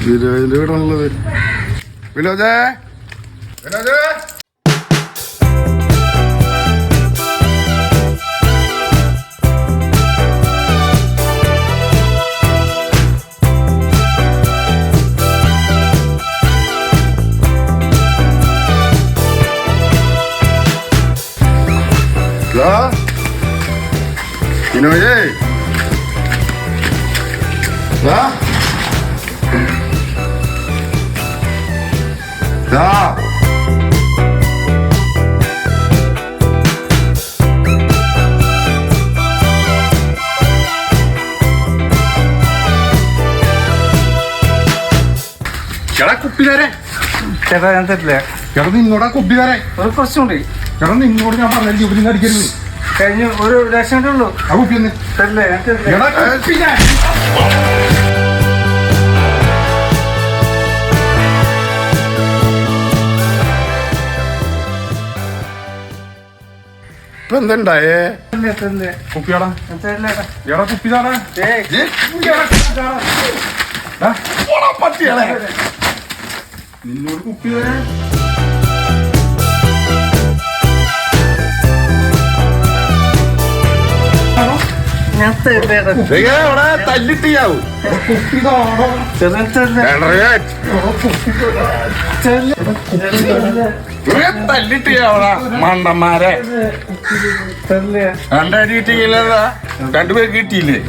വിനോദിന്റെ വീടാണുള്ളത്. വിനോദേ വിനോദേ വിനോയേ ചേട്ടാ കുപ്പി തരേ. ചേട്ടാ ഞാൻ തരില്ല. ചേട്ടാ നിന്നോടാ കുപ്പി തരേ. ഒരു കുറച്ചുണ്ട്. ചേട്ടാ നിന്നോട് ഞാൻ പറഞ്ഞ കുപ്പി അടിക്കരുത്. കഴിഞ്ഞ ഒരു ലക്ഷം ഉള്ളൂ. ആ കുപ്പി ഒന്ന് തരില്ല. ഞാൻ തരില്ല. ഇപ്പൊ എന്തുണ്ടായേ? തരില്ല. കുപ്പിയാടാ. തരില്ല. എടാ കുപ്പി താടാ. പറ്റിയാളെ നിന്നോട് കുപ്പി തരേ. ഞാൻ തരില്ല. തല്ലിട്ടിയാവും. തല്ലിട്ടിയാവടാ മണ്ടന്മാരെ. രണ്ടടി കിട്ടിയില്ലതാ. രണ്ടുപേർ കിട്ടിയില്ലേ?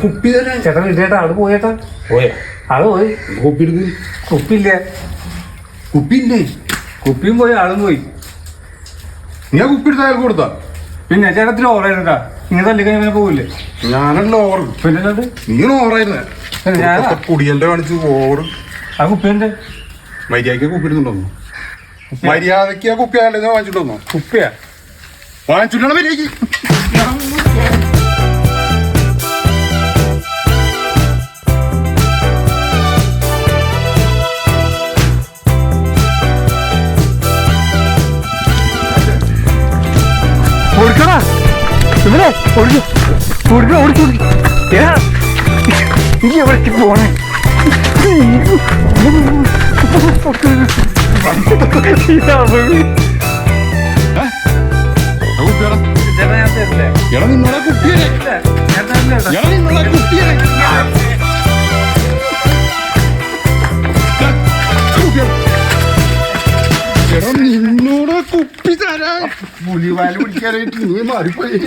കുപ്പി തരാൻ ചേട്ടാ വിട്ടേട്ടാ. ആള് പോയേട്ടാ. പോയാ ആള് പോയി. കുപ്പി എടുക്ക്. കുപ്പില്ല. കുപ്പിയില്ലേ? കുപ്പിയും പോയി ആളും പോയി. നീ ആ കുപ്പി എടുത്ത് അയാൾക്ക് കൊടുത്താ? പിന്നെ ചേട്ടത്തിന് ഓവറായിരുന്നാ. ഇങ്ങനെ തല്ലിക്കഴിഞ്ഞാൽ പോവില്ലേ? ഞാനല്ലോ ഓവർ. പിന്നെ നീ ഓവറായിരുന്നേ. ഞാനാ കുടിയന്റെ കാണിച്ച് ഓവർ. ആ കുപ്പിയുണ്ട്. മര്യാദക്ക് കുപ്പി എടുത്തുണ്ടോന്നോ? മര്യാദക്ക് ആ കുപ്പി ആരുടെ വാങ്ങിച്ചിട്ടോന്നോ? കുപ്പിയാ വാങ്ങിച്ചിട്ടാണ് മര്യാദക്ക്. ഓടിക്കടാ ഇവിടെ. നീ എവിടേക്ക് പോണേ? എടാ നിന്നോടാ കുപ്പിയല്ലേ? എടാ നിന്നോടാ കുപ്പിയല്ലേ? എടാ നിന്നോടാ കുപ്പി തരാൻ. പുലിവാല് പിടിക്കാനായിട്ട് നീ മാറിപ്പോയി.